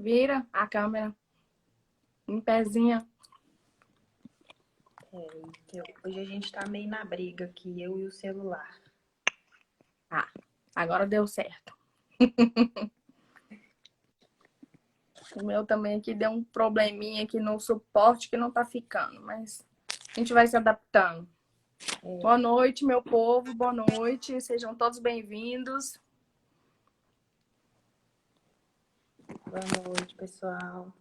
Vira a câmera em pezinha. Hoje a gente tá meio na briga aqui, eu e o celular. Ah, agora deu certo. O meu também aqui deu um probleminha aqui no suporte que não tá ficando, mas a gente vai se adaptando. Boa noite, meu povo, boa noite. Sejam todos bem-vindos. Boa noite, pessoal.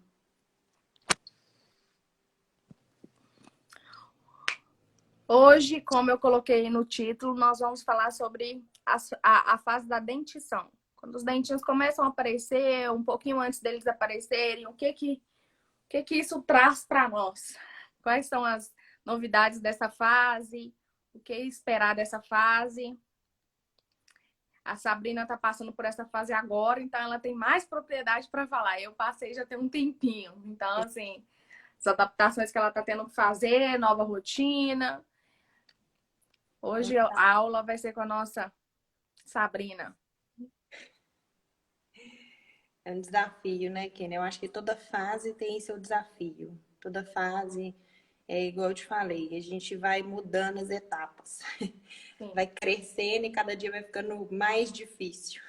Hoje, como eu coloquei no título, nós vamos falar sobre a fase da dentição. Quando os dentinhos começam a aparecer, um pouquinho antes deles aparecerem, o que isso traz para nós? Quais são as novidades dessa fase? O que esperar dessa fase? A Sabrina está passando por essa fase agora, então ela tem mais propriedade para falar. Eu passei já tem um tempinho. Então, assim, as adaptações que ela está tendo que fazer, nova rotina. Hoje a aula vai ser com a nossa Sabrina. É um desafio, né, Kenny? Eu acho que toda fase tem seu desafio. Toda fase, é igual eu te falei, a gente vai mudando as etapas. Sim, Vai crescendo e cada dia vai ficando mais difícil.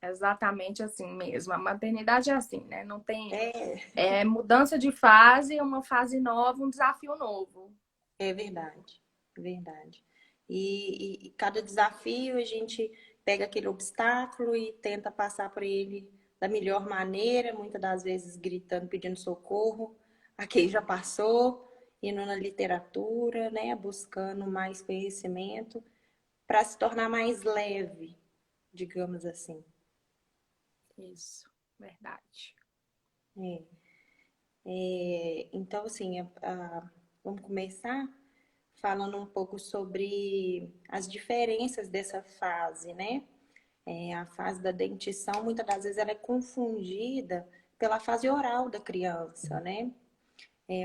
exatamente assim mesmo. A maternidade é assim, né? Não tem É, mudança de fase, uma fase nova, um desafio novo. é verdade, é verdade. E cada desafio a gente pega aquele obstáculo e tenta passar por ele da melhor maneira, muitas das vezes gritando, pedindo socorro. A quem já passou, indo na literatura, né, buscando mais conhecimento para se tornar mais leve, digamos assim. Isso, verdade. É. Então, assim, vamos começar falando um pouco sobre as diferenças dessa fase, né? A fase da dentição, muitas das vezes, ela é confundida pela fase oral da criança, né?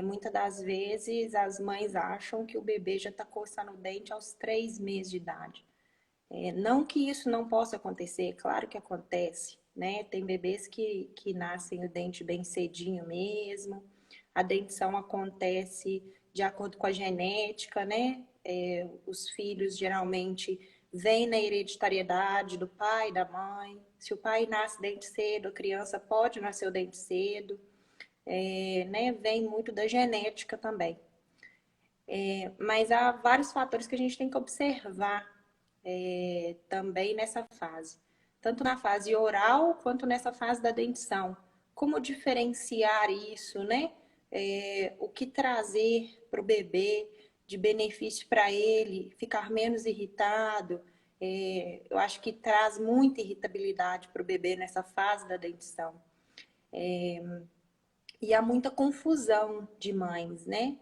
Muitas das vezes, as mães acham que o bebê já está coçando o dente aos 3 meses de idade. Não que isso não possa acontecer, claro que acontece, né? Tem bebês que nascem o dente bem cedinho mesmo. A dentição acontece de acordo com a genética, né? Os filhos geralmente vêm na hereditariedade do pai e da mãe. Se o pai nasce dente cedo, a criança pode nascer o dente cedo, né? Vem muito da genética também. Mas há vários fatores que a gente tem que observar também nessa fase, tanto na fase oral quanto nessa fase da dentição. Como diferenciar isso, né? O que trazer para o bebê de benefício para ele, ficar menos irritado. Eu acho que traz muita irritabilidade para o bebê nessa fase da dentição. E há muita confusão de mães, né?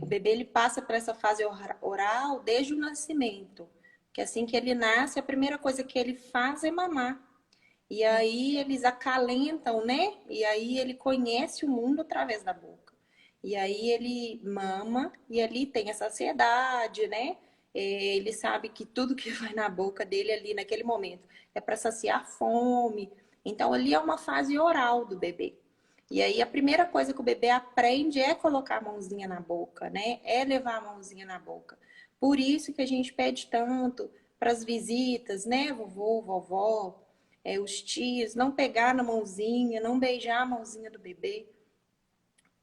O bebê ele passa por essa fase oral desde o nascimento, que assim que ele nasce, a primeira coisa que ele faz é mamar. E aí eles acalentam, né? E aí ele conhece o mundo através da boca. E aí ele mama e ali tem a saciedade, né? Ele sabe que tudo que vai na boca dele ali naquele momento é para saciar a fome. Então ali é uma fase oral do bebê. E aí a primeira coisa que o bebê aprende é colocar a mãozinha na boca, né? É levar a mãozinha na boca. Por isso que a gente pede tanto para as visitas, né? Vovô, vovó, os tios, não pegar na mãozinha, não beijar a mãozinha do bebê.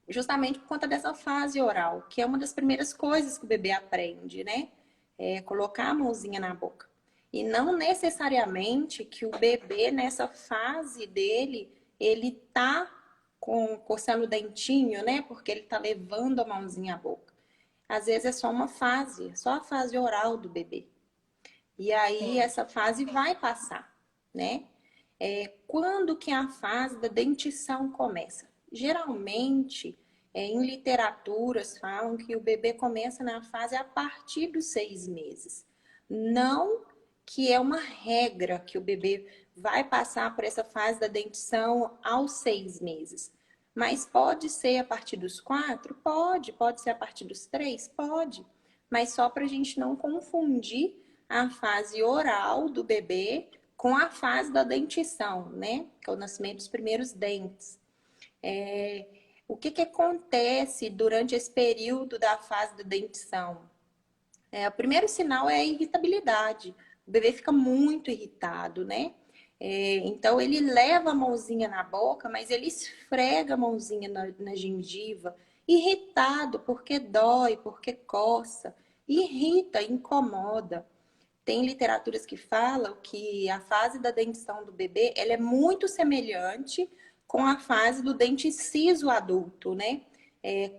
Justamente por conta dessa fase oral, que é uma das primeiras coisas que o bebê aprende, né? É colocar a mãozinha na boca. E não necessariamente que o bebê, nessa fase dele, ele tá coçando o dentinho, né? Porque ele tá levando a mãozinha à boca. Às vezes é só uma fase, só a fase oral do bebê. E aí Sim. essa fase vai passar, né? Quando que a fase da dentição começa? Geralmente, em literaturas falam que o bebê começa na fase a partir dos 6 meses. Não que é uma regra que o bebê vai passar por essa fase da dentição aos 6 meses. Mas pode ser a partir dos 4? Pode ser a partir dos 3? Pode. Mas só para a gente não confundir a fase oral do bebê com a fase da dentição, né? Que é o nascimento dos primeiros dentes. O que que acontece durante esse período da fase da dentição? O primeiro sinal é a irritabilidade. O bebê fica muito irritado, né? Então ele leva a mãozinha na boca, mas ele esfrega a mãozinha na gengiva, irritado porque dói, porque coça, irrita, incomoda. Tem literaturas que falam que a fase da dentição do bebê, ela é muito semelhante com a fase do dente ciso adulto, né?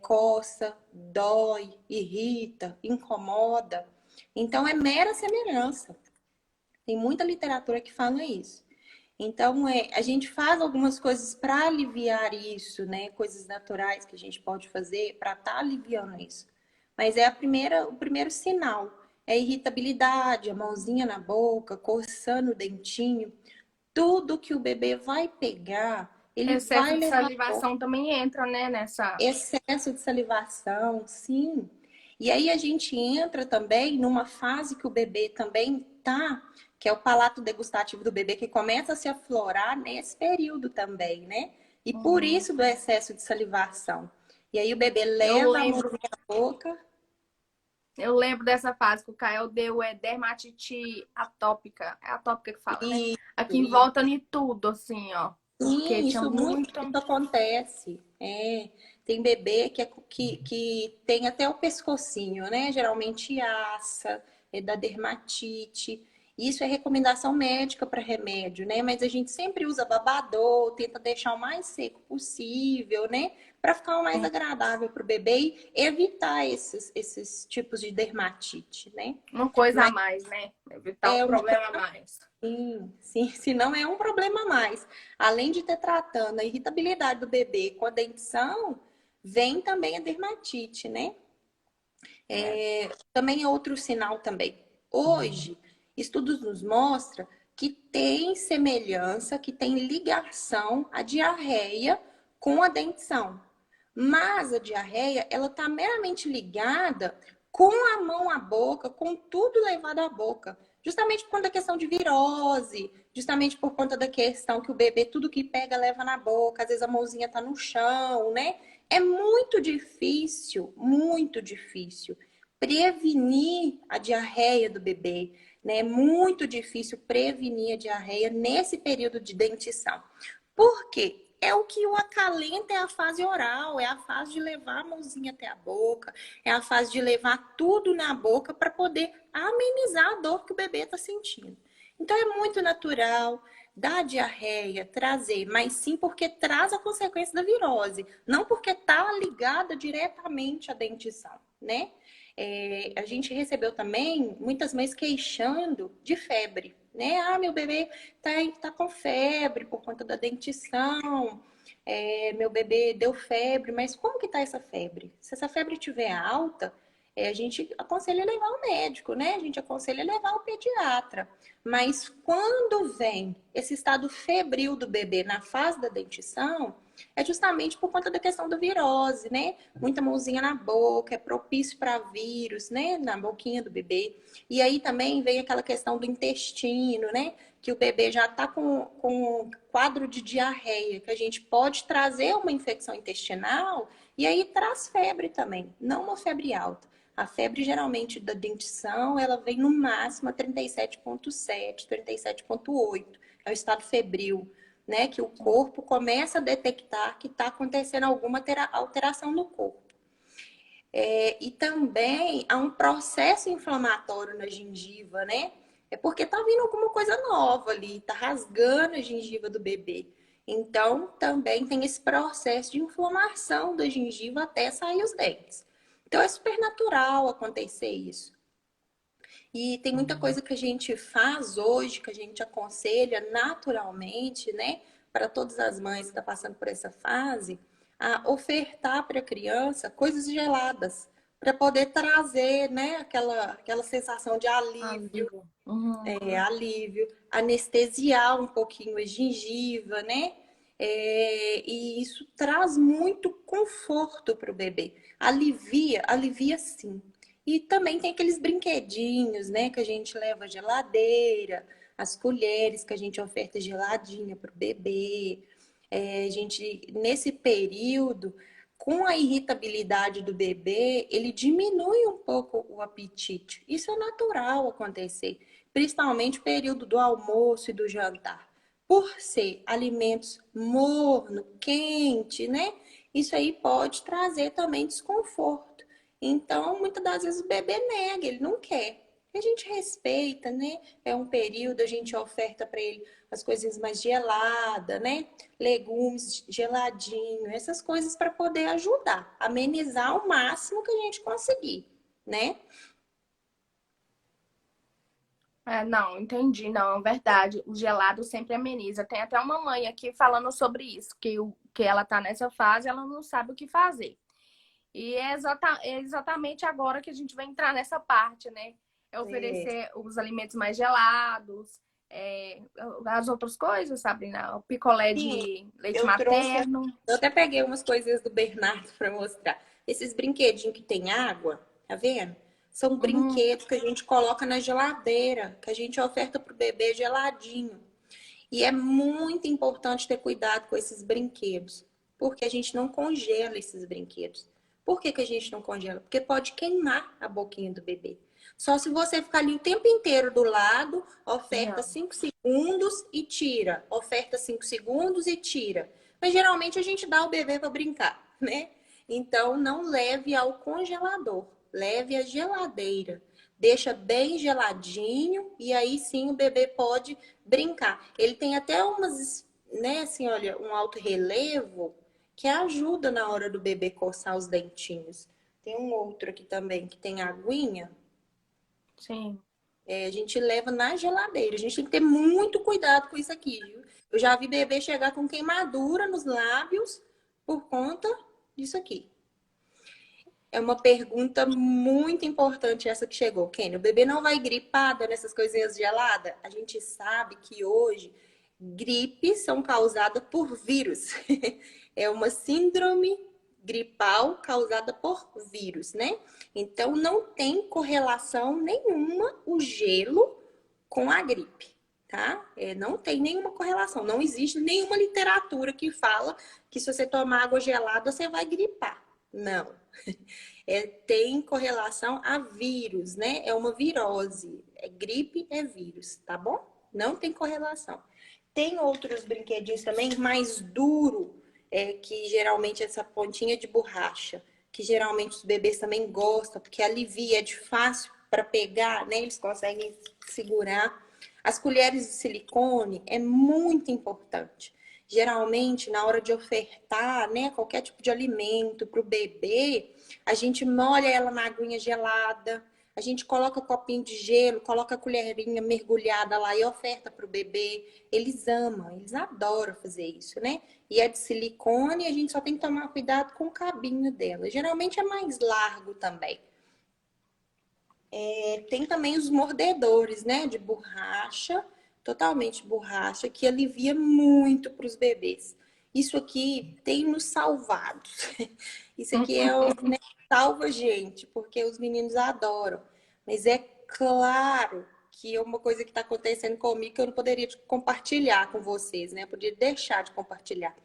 Coça, dói, irrita, incomoda. Então é mera semelhança. Tem muita literatura que fala isso. Então, a gente faz algumas coisas para aliviar isso, né? Coisas naturais que a gente pode fazer para estar aliviando isso. Mas o primeiro sinal. É irritabilidade, a mãozinha na boca, coçando o dentinho. Tudo que o bebê vai pegar, ele Excesso vai de levar salivação também entra, né, nessa. excesso de salivação, sim. E aí a gente entra também numa fase que o bebê também tá, que é o palato degustativo do bebê, que começa a se aflorar nesse período também, né? E por Uhum. isso do excesso de salivação. E aí o bebê Eu leva a lembro, mãozinha na boca. eu lembro dessa fase que o Caio deu dermatite atópica. É atópica que fala, né? Aqui em E volta de tudo, assim, ó. Porque sim, tinha muito. isso acontece. Tem bebê que tem até o pescocinho, né? Geralmente assa, é da dermatite. Isso é recomendação médica para remédio, né? Mas a gente sempre usa babador, tenta deixar o mais seco possível, né? Para ficar o mais agradável para o bebê e evitar esses tipos de dermatite, né? Uma coisa a Mas mais, né? Evitar um é uma problema a mais. sim, sim, se não é um problema a mais. Além de ter tratando a irritabilidade do bebê com a dentição, vem também a dermatite, né? É. Também é outro sinal também. Hoje, estudos nos mostram que tem semelhança, que tem ligação a diarreia com a dentição. Mas a diarreia, ela está meramente ligada com a mão à boca, com tudo levado à boca. Justamente por conta da questão de virose, justamente por conta da questão que o bebê, tudo que pega, leva na boca, às vezes a mãozinha tá no chão, né? É muito difícil prevenir a diarreia do bebê, né? É muito difícil prevenir a diarreia nesse período de dentição. Por quê? É o que o acalenta, é a fase oral, é a fase de levar a mãozinha até a boca, é a fase de levar tudo na boca para poder amenizar a dor que o bebê está sentindo. Então é muito natural da diarreia trazer, mas sim porque traz a consequência da virose, não porque está ligada diretamente à dentição, né? A gente recebeu também muitas mães queixando de febre, né? Ah, meu bebê tá com febre por conta da dentição. Meu bebê deu febre, mas como que tá essa febre? Se essa febre estiver alta, a gente aconselha levar ao médico, né? A gente aconselha levar ao pediatra. Mas quando vem esse estado febril do bebê na fase da dentição, é justamente por conta da questão da virose, né? Muita mãozinha na boca, é propício para vírus, né? Na boquinha do bebê. E aí também vem aquela questão do intestino, né? Que o bebê já está com quadro de diarreia, que a gente pode trazer uma infecção intestinal e aí traz febre também, não uma febre alta. A febre geralmente da dentição, ela vem no máximo a 37,7, 37,8. É o estado febril, né? Que o corpo começa a detectar que está acontecendo alguma alteração no corpo. E também há um processo inflamatório na gengiva, né? É porque tá vindo alguma coisa nova ali, tá rasgando a gengiva do bebê. Então, também tem esse processo de inflamação da gengiva até sair os dentes. Então, é super natural acontecer isso. E tem muita coisa que a gente faz hoje, que a gente aconselha naturalmente, né? Para todas as mães que estão passando por essa fase, a ofertar para a criança coisas geladas, para poder trazer, né, aquela sensação de alívio, Alívio. Uhum. alívio, anestesiar um pouquinho a gengiva, né? E isso traz muito conforto para o bebê. Alivia, alivia sim. E também tem aqueles brinquedinhos, né, que a gente leva à geladeira, as colheres que a gente oferta geladinha para o bebê. A gente, nesse período, com a irritabilidade do bebê, ele diminui um pouco o apetite. Isso é natural acontecer, principalmente no período do almoço e do jantar. Por ser alimentos morno, quente, né? Isso aí pode trazer também desconforto. Então, muitas das vezes o bebê nega, ele não quer. A gente respeita, né? É um período, a gente oferta para ele as coisas mais geladas, né? Legumes geladinho, essas coisas para poder ajudar, amenizar o máximo que a gente conseguir, né? Não, entendi, não, é verdade. O gelado sempre ameniza. Tem até uma mãe aqui falando sobre isso, que ela tá nessa fase, ela não sabe o que fazer. E é exatamente agora que a gente vai entrar nessa parte, né? É É. oferecer os alimentos mais gelados, as outras coisas, Sabrina, o picolé Sim, de leite eu trouxe, materno. eu até peguei umas coisinhas do Bernardo para mostrar. Esses brinquedinhos que tem água, tá vendo? São Uhum, brinquedos que a gente coloca na geladeira, que a gente oferta pro bebê geladinho. E é muito importante ter cuidado com esses brinquedos, porque a gente não congela esses brinquedos. Por que que a gente não congela? Porque pode queimar a boquinha do bebê. Só se você ficar ali o tempo inteiro do lado, oferta não, 5 segundos e tira. Oferta 5 segundos e tira. Mas geralmente a gente dá o bebê para brincar, né? Então não leve ao congelador, leve à geladeira. Deixa bem geladinho e aí sim o bebê pode brincar. Ele tem até umas, né, assim, olha, um alto relevo que ajuda na hora do bebê coçar os dentinhos. Tem um outro aqui também que tem aguinha. sim. A gente leva na geladeira. A gente tem que ter muito cuidado com isso aqui, viu? Eu já vi bebê chegar com queimadura nos lábios por conta disso aqui. É uma pergunta muito importante essa que chegou, Kenny. O bebê não vai gripado nessas coisinhas geladas? A gente sabe que hoje gripes são causadas por vírus. É uma síndrome gripal causada por vírus, né? Então não tem correlação nenhuma o gelo com a gripe, tá? Não tem nenhuma correlação. Não existe nenhuma literatura que fala que se você tomar água gelada você vai gripar. Não. Tem correlação a vírus, né? É uma virose. Gripe é vírus, tá bom? Não tem correlação. Tem outros brinquedinhos também mais duro, que geralmente essa pontinha de borracha, que geralmente os bebês também gostam, porque alivia, é de fácil para pegar, né? Eles conseguem segurar. As colheres de silicone é muito importante. Geralmente, na hora de ofertar, né, qualquer tipo de alimento para o bebê, a gente molha ela na aguinha gelada, a gente coloca copinho de gelo, coloca a colherinha mergulhada lá e oferta para o bebê. Eles amam, eles adoram fazer isso, né? E é de silicone, a gente só tem que tomar cuidado com o cabinho dela. Geralmente é mais largo também. Tem também os mordedores, né? De borracha, totalmente borracha, que alivia muito para os bebês. Isso aqui tem nos salvado. Isso aqui é o, né, salva a gente, porque os meninos adoram. Mas é claro que é uma coisa que está acontecendo comigo que eu não poderia compartilhar com vocês, né? Eu podia deixar de compartilhar.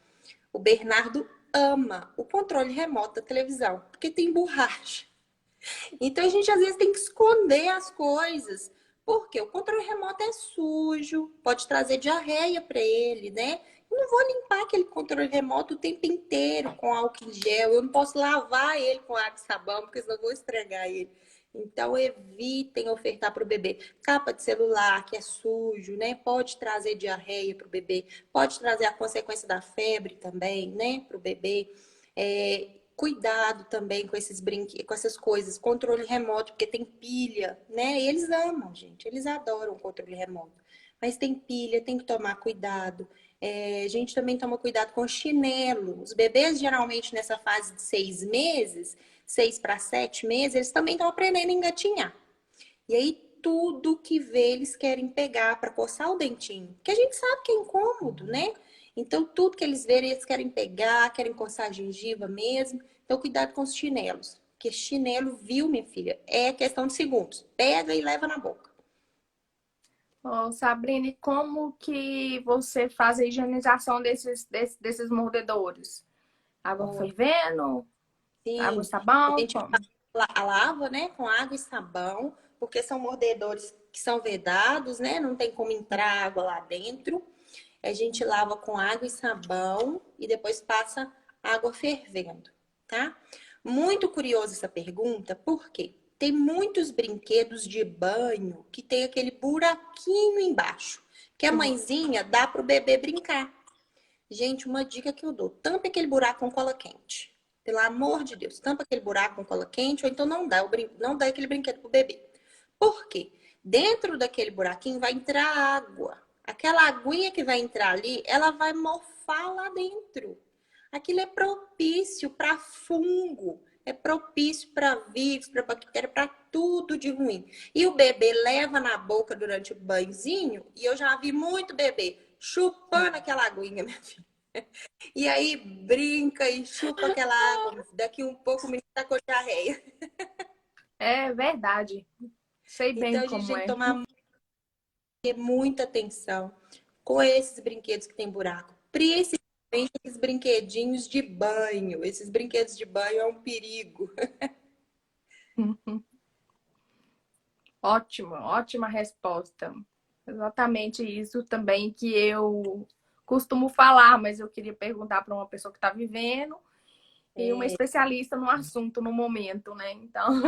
O Bernardo ama o controle remoto da televisão, porque tem borracha. Então a gente às vezes tem que esconder as coisas, porque o controle remoto é sujo, pode trazer diarreia para ele, né? Eu não vou limpar aquele controle remoto o tempo inteiro com álcool em gel, eu não posso lavar ele com água e sabão, porque senão eu vou estragar ele. Então evitem ofertar para o bebê capa de celular que é sujo, né? Pode trazer diarreia para o bebê, pode trazer a consequência da febre também, né? Para o bebê. Cuidado também com esses brinquedos, com essas coisas, controle remoto, porque tem pilha, né? E eles amam, gente, eles adoram o controle remoto. Mas tem pilha, tem que tomar cuidado. A gente também toma cuidado com chinelo. Os bebês, geralmente, nessa fase de 6 meses, 6 para 7 meses, eles também estão aprendendo a engatinhar. E aí, tudo que vê, eles querem pegar para coçar o dentinho. Que a gente sabe que é incômodo, né? Então, tudo que eles verem, eles querem pegar, querem coçar a gengiva mesmo. Então, cuidado com os chinelos. Porque chinelo, viu, minha filha? É questão de segundos. Pega e leva na boca. Ô, Sabrina, e como que você faz a higienização desses mordedores? Água Ó, fervendo? Água e sim, a sabão? gente Como? lava, né, com água e sabão, porque são mordedores que são vedados, né? Não tem como entrar água lá dentro. A gente lava com água e sabão e depois passa água fervendo, tá? Muito curiosa essa pergunta, porque tem muitos brinquedos de banho que tem aquele buraquinho embaixo, que a Sim. mãezinha dá pro bebê brincar. Gente, uma dica que eu dou: tampa aquele buraco com cola quente. Pelo amor de Deus, tampa aquele buraco com cola quente, ou então não dá aquele brinquedo pro bebê. Por quê? Dentro daquele buraquinho vai entrar água. Aquela aguinha que vai entrar ali, ela vai mofar lá dentro. Aquilo é propício para fungo, é propício para vírus, para bactéria, para tudo de ruim. E o bebê leva na boca durante o banhozinho, e eu já vi muito bebê chupando aquela aguinha, minha filha. E aí brinca e chupa aquela água. Daqui um pouco o menino tá com diarreia. É verdade. Sei bem Então a gente como tem que é. tomar muita atenção com esses brinquedos que tem buraco. Principalmente esses brinquedinhos de banho. Esses brinquedos de banho é um perigo. Ótimo, ótima resposta. Exatamente isso também que eu costumo falar, mas eu queria perguntar para uma pessoa que está vivendo e uma especialista no assunto no momento, né? Então,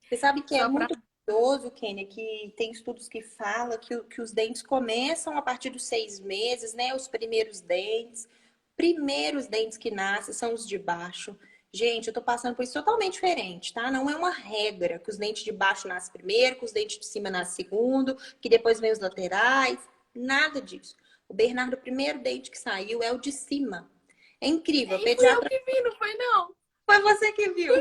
Você sabe que é só para. muito curioso, Kênia, que tem estudos que falam que os dentes começam a partir dos 6 meses, né? Os primeiros dentes. Primeiros dentes que nascem são os de baixo. Gente, eu tô passando por isso totalmente diferente, tá? Não é uma regra que os dentes de baixo nascem primeiro, que os dentes de cima nascem segundo, que depois vem os laterais. Nada disso. O Bernardo, o primeiro dente que saiu é o de cima. É incrível. A E fui eu pediatra que vi, não foi não? foi você que viu.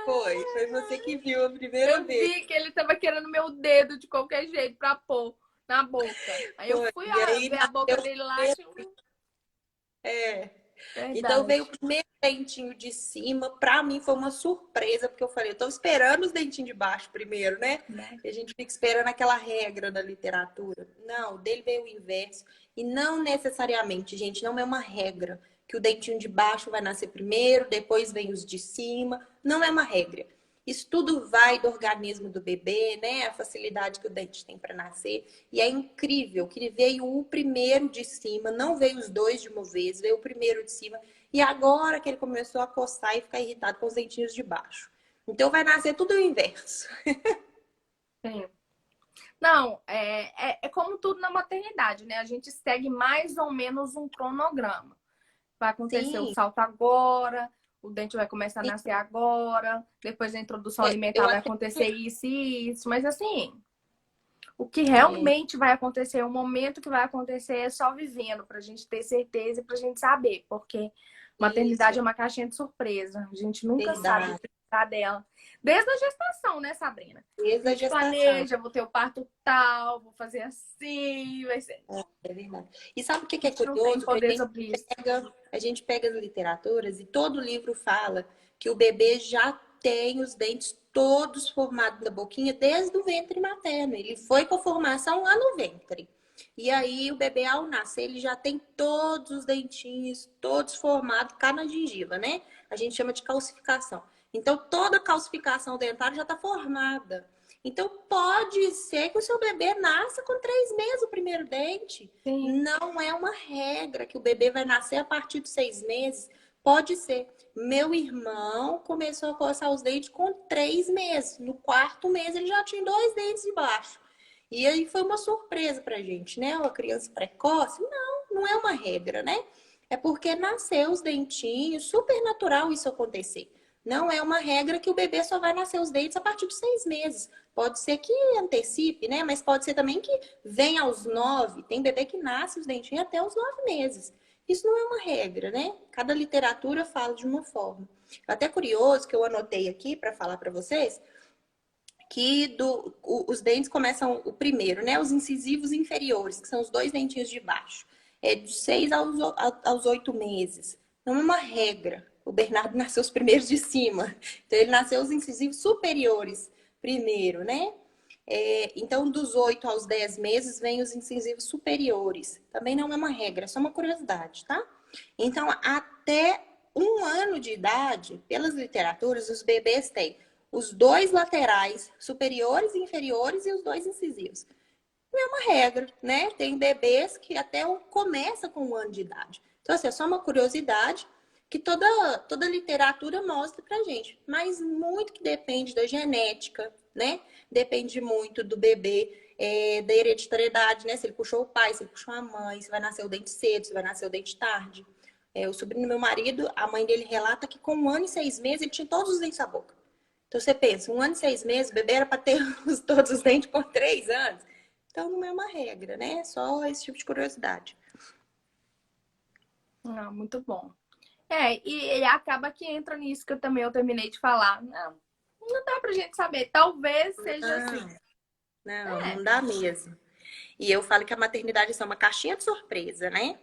Foi você que viu a primeira Eu vez. vi que ele estava querendo meu dedo de qualquer jeito para pôr na boca. Aí eu Foi. fui E aí ver a boca nasceu o dele lá, primeiro. tinha um... É. Então veio o Verdade. primeiro dentinho de cima. Pra mim foi uma surpresa, porque eu falei, eu tô esperando os dentinhos de baixo primeiro, né? E a gente fica esperando aquela regra da literatura. Não, o dele veio o inverso. E não necessariamente, gente, não é uma regra que o dentinho de baixo vai nascer primeiro, depois vem os de cima. Não é uma regra. Isso tudo vai do organismo do bebê, né? A facilidade que o dente tem para nascer. E é incrível que ele veio o primeiro de cima, não veio os dois de uma vez, veio o primeiro de cima. E agora que ele começou a coçar e ficar irritado com os dentinhos de baixo. Então vai nascer tudo o inverso. Sim. Não, é como tudo na maternidade, né? A gente segue mais ou menos um cronograma. Vai acontecer o Sim, salto agora, o dente vai começar a nascer agora, depois a introdução eu alimentar vai até. acontecer isso e isso, mas assim, o que É, realmente vai acontecer, o momento que vai acontecer é só vivendo, pra gente ter certeza e pra gente saber, porque maternidade isso, é uma caixinha de surpresa, a gente nunca sabe o verdade. que será dela. Desde a gestação, né, Sabrina? A Desde a gente gestação. planeja, vou ter o parto tal, vou fazer assim, vai ser. É verdade. E sabe o que A que é gente não tem curioso? Que poder sobre isso. a gente pega as literaturas e todo livro fala que o bebê já tem os dentes todos formados na boquinha desde o ventre materno. Ele foi com a formação lá no ventre. E aí o bebê ao nascer, ele já tem todos os dentinhos, todos formados cá na gengiva, né? A gente chama de calcificação. Então toda a calcificação dentária já está formada. Então pode ser que o seu bebê nasça com 3 meses o primeiro dente. Sim. Não é uma regra que o bebê vai nascer a partir dos 6 meses. Pode ser. Meu irmão começou a coçar os dentes com 3 meses. No quarto mês ele já tinha dois dentes de baixo. E aí foi uma surpresa pra gente, né? Uma criança precoce? Não, não é uma regra, né? É porque nasceu os dentinhos, super natural isso acontecer. Não é uma regra que o bebê só vai nascer os dentes a partir dos 6 meses. Pode ser que antecipe, né? Mas pode ser também que venha aos 9. Tem bebê que nasce os dentinhos até os 9 meses. Isso não é uma regra, né? Cada literatura fala de uma forma. Até curioso que eu anotei aqui para falar para vocês que os dentes começam o primeiro, né? Os incisivos inferiores, que são os dois dentinhos de baixo. É de 6 aos 8 meses. Não é uma regra. O Bernardo nasceu os primeiros de cima. Então, ele nasceu os incisivos superiores primeiro, né? Então, dos 8 aos 10 meses, vem os incisivos superiores. Também não é uma regra, é só uma curiosidade, tá? Então, até 1 ano de idade, pelas literaturas, os bebês têm os dois laterais, superiores e inferiores, e os dois incisivos. Não é uma regra, né? Tem bebês que até começa com 1 ano de idade. Então, assim, é só uma curiosidade que toda literatura mostra pra gente. Mas muito que depende da genética, né? Depende muito do bebê, da hereditariedade, né? Se ele puxou o pai, se ele puxou a mãe, se vai nascer o dente cedo, se vai nascer o dente tarde. O sobrinho do meu marido, a mãe dele relata que com 1 ano e 6 meses ele tinha todos os dentes na boca. Então você pensa, 1 ano e 6 meses, o bebê era para ter todos os dentes por 3 anos. Então não é uma regra, né? É só esse tipo de curiosidade. Não, muito bom. E acaba que entra nisso que eu terminei de falar. Não dá pra gente saber. Talvez seja assim. Não dá mesmo. E eu falo que a maternidade é uma caixinha de surpresa, né?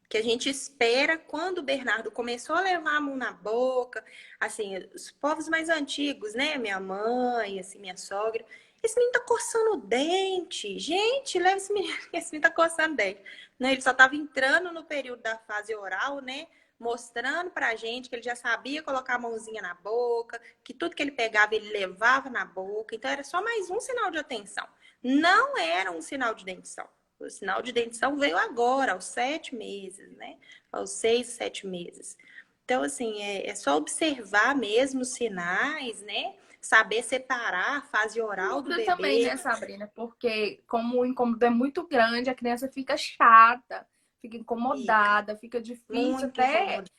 Que a gente espera quando o Bernardo começou a levar a mão na boca, assim, os povos mais antigos, né? Minha mãe, assim, minha sogra. Esse menino tá coçando o dente. Gente, leva esse menino, esse menino tá coçando o dente. Né? Ele só tava entrando no período da fase oral, né? Mostrando pra gente que ele já sabia colocar a mãozinha na boca, que tudo que ele pegava ele levava na boca. Então era só mais um sinal de atenção. Não era um sinal de dentição. O sinal de dentição veio agora, aos 7 meses, né? Aos 6, 7 meses. Então, assim, é só observar mesmo os sinais, né? Saber separar a fase oral do Muda também, bebê. né, Sabrina? Porque como o incômodo é muito grande, a criança fica chata, fica Fica incomodada, fica difícil muito até. incômodo.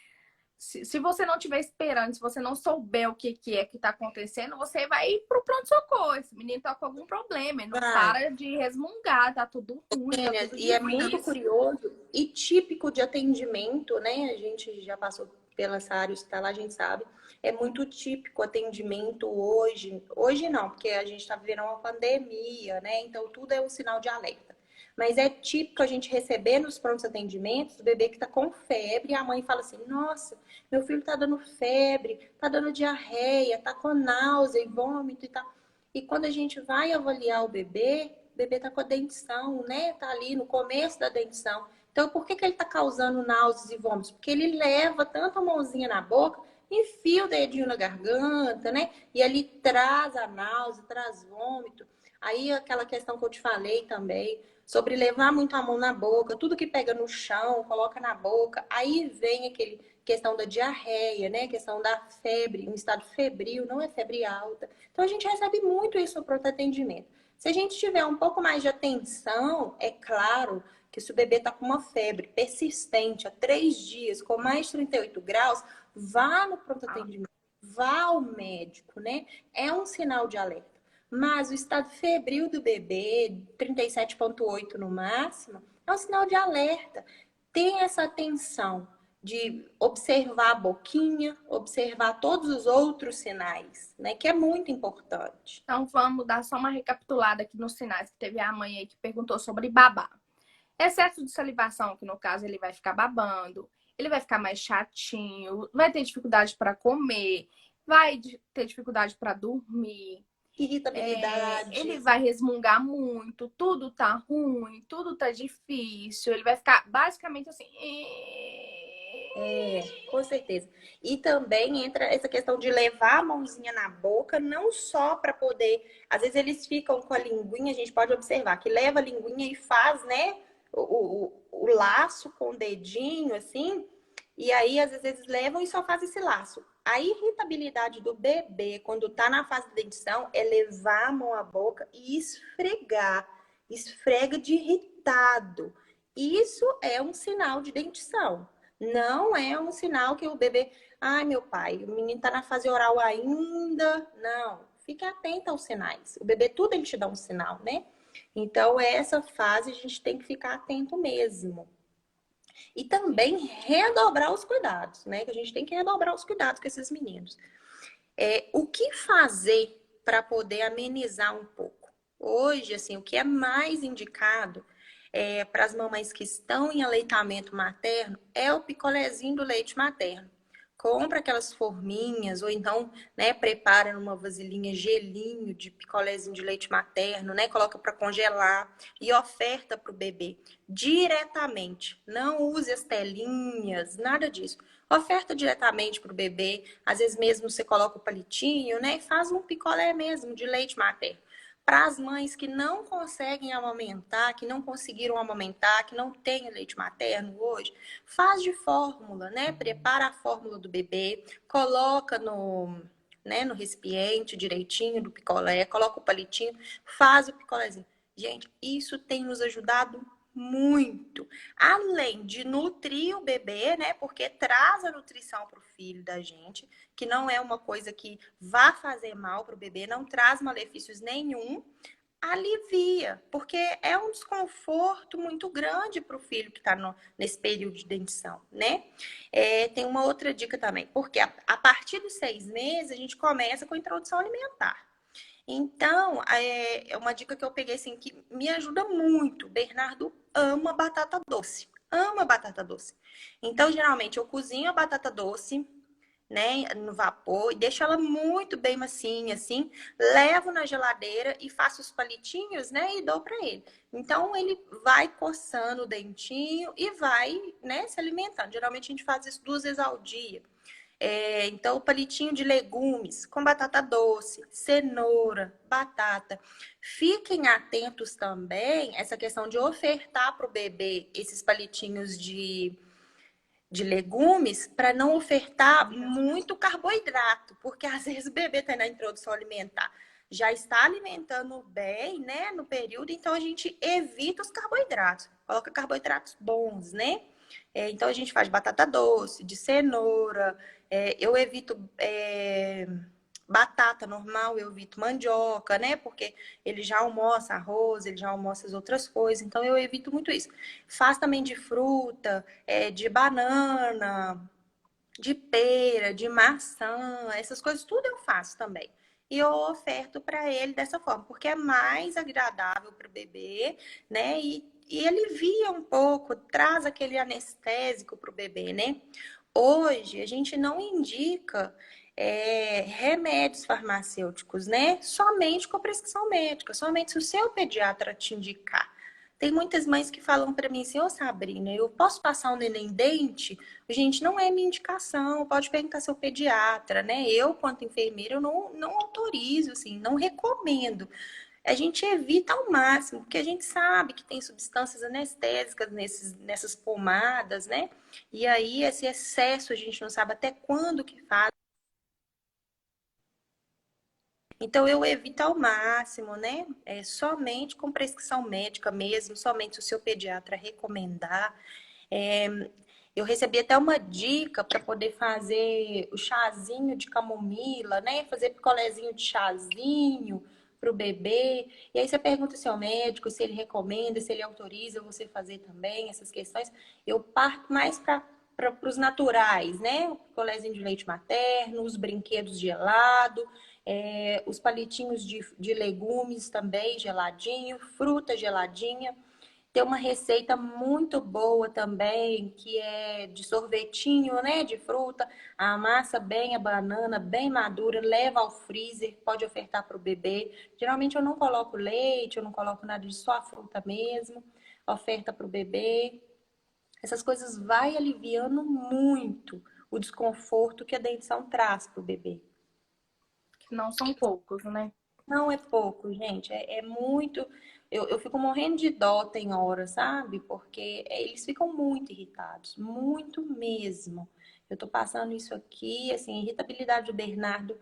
Se você não estiver esperando, se você não souber o que é que está acontecendo, você vai ir pro pronto-socorro. Esse menino tá com algum problema, ele não Vai. para de resmungar, tá tudo ruim, tá tudo E é muito difícil. curioso e típico de atendimento, né? A gente já passou pela essa área hospitalar, a gente sabe. É muito típico atendimento hoje. Hoje não, porque a gente está vivendo uma pandemia, né? Então tudo é um sinal de alerta. Mas é típico a gente receber nos prontos atendimentos o bebê que está com febre e a mãe fala assim: Nossa, meu filho está dando febre, está dando diarreia, está com náusea e vômito e tal. E quando a gente vai avaliar o bebê tá com a dentição, né? Tá ali no começo da dentição. Então, por que ele tá causando náuseas e vômitos? Porque ele leva tanto a mãozinha na boca, enfia o dedinho na garganta, né? E ali traz a náusea, traz vômito. Aí aquela questão que eu te falei também, sobre levar muito a mão na boca, tudo que pega no chão, coloca na boca. Aí vem aquele questão da diarreia, né? Questão da febre, um estado febril, não é febre alta. Então a gente recebe muito isso no pronto atendimento. Se a gente tiver um pouco mais de atenção, é claro que se o bebê está com uma febre persistente há 3 dias, com mais de 38 graus, vá no pronto atendimento, vá ao médico, né? É um sinal de alerta. Mas o estado febril do bebê, 37,8 no máximo, é um sinal de alerta. Tem essa atenção de observar a boquinha, observar todos os outros sinais, né? Que é muito importante. Então vamos dar só uma recapitulada aqui nos sinais que teve a mãe aí que perguntou sobre babar. Excesso de salivação, que no caso ele vai ficar babando, ele vai ficar mais chatinho, vai ter dificuldade para comer, vai ter dificuldade para dormir, ele Irritabilidade. vai resmungar muito, tudo tá ruim, tudo tá difícil, ele vai ficar basicamente assim. Com certeza. E também entra essa questão de levar a mãozinha na boca, não só para poder. Às vezes eles ficam com a linguinha, a gente pode observar que leva a linguinha e faz, né, o laço com o dedinho, assim, e aí às vezes eles levam e só faz esse laço. A irritabilidade do bebê, quando tá na fase de dentição, é levar a mão à boca e esfregar. Esfrega de irritado. Isso é um sinal de dentição. Não é um sinal que o bebê, ai meu pai, o menino tá na fase oral ainda. Não, fique atenta aos sinais. O bebê tudo ele te dá um sinal, né? Então, essa fase a gente tem que ficar atento mesmo. E também redobrar os cuidados, né? Que a gente tem que redobrar os cuidados com esses meninos. O que fazer para poder amenizar um pouco? Hoje, assim, o que é mais indicado para as mamães que estão em aleitamento materno é o picolézinho do leite materno. compra aquelas forminhas, ou então, né, prepara numa vasilhinha gelinho de picolézinho de leite materno, né, coloca para congelar e oferta para o bebê diretamente. Não use as telinhas, nada disso. Oferta diretamente para o bebê. Às vezes mesmo você coloca o palitinho, né, e faz um picolé mesmo de leite materno. Para as mães que não conseguem amamentar, que não conseguiram amamentar, que não têm leite materno hoje, faz de fórmula, né? Prepara a fórmula do bebê, coloca no recipiente direitinho do picolé, coloca o palitinho, faz o picolézinho. Gente, isso tem nos ajudado muito. Além de nutrir o bebê, né? Porque traz a nutrição para o filho da gente, que não é uma coisa que vá fazer mal para o bebê, não traz malefícios nenhum, alivia, porque é um desconforto muito grande para o filho que está nesse período de dentição, né? Tem uma outra dica também, porque a partir dos 6 meses a gente começa com a introdução alimentar. Então, é uma dica que eu peguei assim que me ajuda muito. Bernardo ama batata doce. Ama batata doce. Então, geralmente, eu cozinho a batata doce, né, no vapor e deixo ela muito bem macinha, assim. Levo na geladeira e faço os palitinhos, né, e dou para ele. Então, ele vai coçando o dentinho e vai, né, se alimentando. Geralmente, a gente faz isso 2 vezes ao dia. Então, o palitinho de legumes com batata doce, cenoura, batata. Fiquem atentos também essa questão de ofertar para o bebê esses palitinhos de legumes para não ofertar muito carboidrato, porque às vezes o bebê está na introdução alimentar, já está alimentando bem, né, no período, então a gente evita os carboidratos, coloca carboidratos bons, né? Então a gente faz batata doce, de cenoura, eu evito batata normal, eu evito mandioca, né? Porque ele já almoça arroz, ele já almoça as outras coisas, então eu evito muito isso. Faz também de fruta, de banana, de pera, de maçã, essas coisas tudo eu faço também. E eu oferto para ele dessa forma, porque é mais agradável para o bebê, né? E alivia um pouco, traz aquele anestésico para o bebê, né? Hoje a gente não indica remédios farmacêuticos, né? Somente com prescrição médica, somente se o seu pediatra te indicar. Tem muitas mães que falam para mim assim, ô Sabrina, eu posso passar um neném dente? Gente, não é minha indicação, pode perguntar ao seu pediatra, né? Eu, quanto enfermeira, eu não autorizo, assim, não recomendo. A gente evita ao máximo, porque a gente sabe que tem substâncias anestésicas nessas pomadas, né? E aí, esse excesso, a gente não sabe até quando que faz. Então, eu evito ao máximo, né? Somente com prescrição médica mesmo, somente se o seu pediatra recomendar. É, eu recebi até uma dica para poder fazer o chazinho de camomila, né? Fazer picolézinho de chazinho para o bebê. E aí você pergunta ao seu médico se ele recomenda, se ele autoriza você fazer também essas questões. Eu parto mais para os naturais, né? O picolézinho de leite materno, os brinquedos gelado, os palitinhos de legumes também geladinho, fruta geladinha. Tem uma receita muito boa também, que é de sorvetinho, né, de fruta. Amassa bem a banana, bem madura, leva ao freezer, pode ofertar para o bebê. Geralmente eu não coloco leite, eu não coloco nada disso, só a fruta mesmo. Oferta para o bebê. Essas coisas vai aliviando muito o desconforto que a dentição traz para o bebê. Que não são poucos, né? Não é pouco, gente, é muito. Eu fico morrendo de dó, tem hora, sabe? Porque eles ficam muito irritados, muito mesmo. Eu tô passando isso aqui, assim, irritabilidade do Bernardo,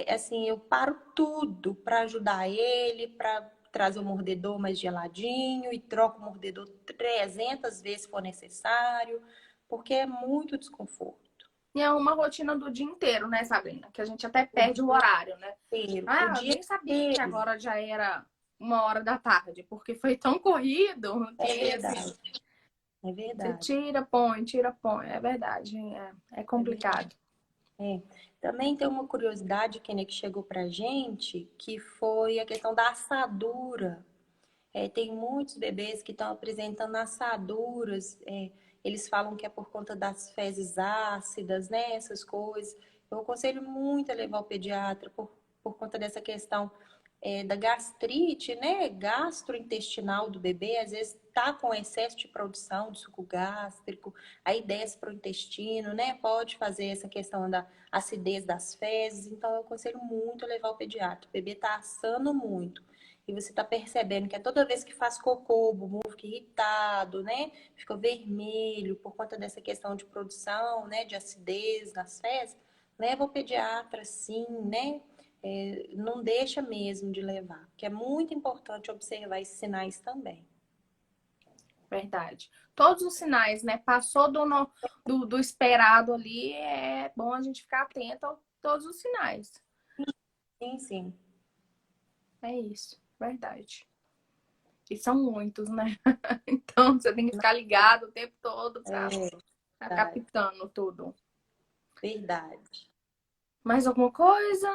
assim, eu paro tudo para ajudar ele, para trazer o mordedor mais geladinho e troco o mordedor 300 vezes se for necessário, porque é muito desconforto. E é uma rotina do dia inteiro, né, Sabrina? Que a gente até O perde o dia horário, né? inteiro, o Ah, eu dia nem sabia que inteiro. agora já era 1 hora da tarde, porque foi tão corrido É que, assim, verdade, é você verdade. tira, põe. É verdade, é É verdade. complicado. É. Também tem uma curiosidade, Kenia, que chegou pra gente, que foi a questão da assadura. Tem muitos bebês que estão apresentando assaduras. eles falam que é por conta das fezes ácidas, né? Essas coisas. Eu aconselho muito a levar o pediatra por conta dessa questão da gastrite, né? Gastrointestinal do bebê, às vezes tá com excesso de produção de suco gástrico, aí desce para o intestino, né? Pode fazer essa questão da acidez das fezes, então eu aconselho muito a levar o pediatra. O bebê tá assando muito. E você tá percebendo que é toda vez que faz cocô, o bumbum fica irritado, né? Fica vermelho por conta dessa questão de produção, né? De acidez nas fezes. Leva o pediatra, sim, né? Não deixa mesmo de levar, que é muito importante observar esses sinais também. Verdade. Todos os sinais, né? Passou do esperado ali, é bom a gente ficar atento a todos os sinais. Sim, sim. É isso, verdade. E são muitos, né? Então você tem que ficar ligado o tempo todo para ficar Verdade. captando tudo. Verdade. Mais alguma coisa?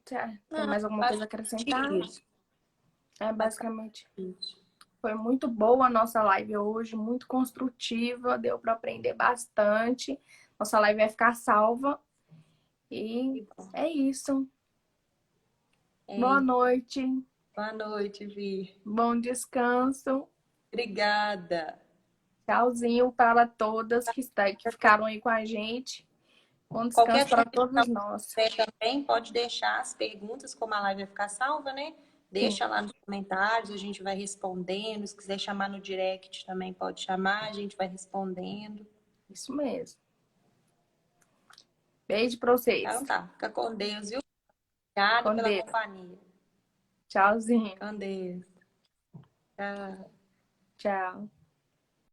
Tem Não, mais alguma coisa a acrescentar? isso. É basicamente. Foi muito boa a nossa live hoje, muito construtiva, deu para aprender bastante. Nossa live vai ficar salva. E é isso. Boa noite. Boa noite, Vi. Bom descanso. Obrigada. Tchauzinho para todas que ficaram aí com a gente. Bom descanso Qualquer para dúvida todos nós. você também pode deixar as perguntas, como a live vai ficar salva, né? Sim, Deixa lá nos comentários, a gente vai respondendo. Se quiser chamar no direct também pode chamar, a gente vai respondendo. isso mesmo. Beijo para vocês. Então tá, fica com Deus, viu? Obrigada Com pela Deus. companhia. Tchauzinho. Com Deus. Tchau. Tchau.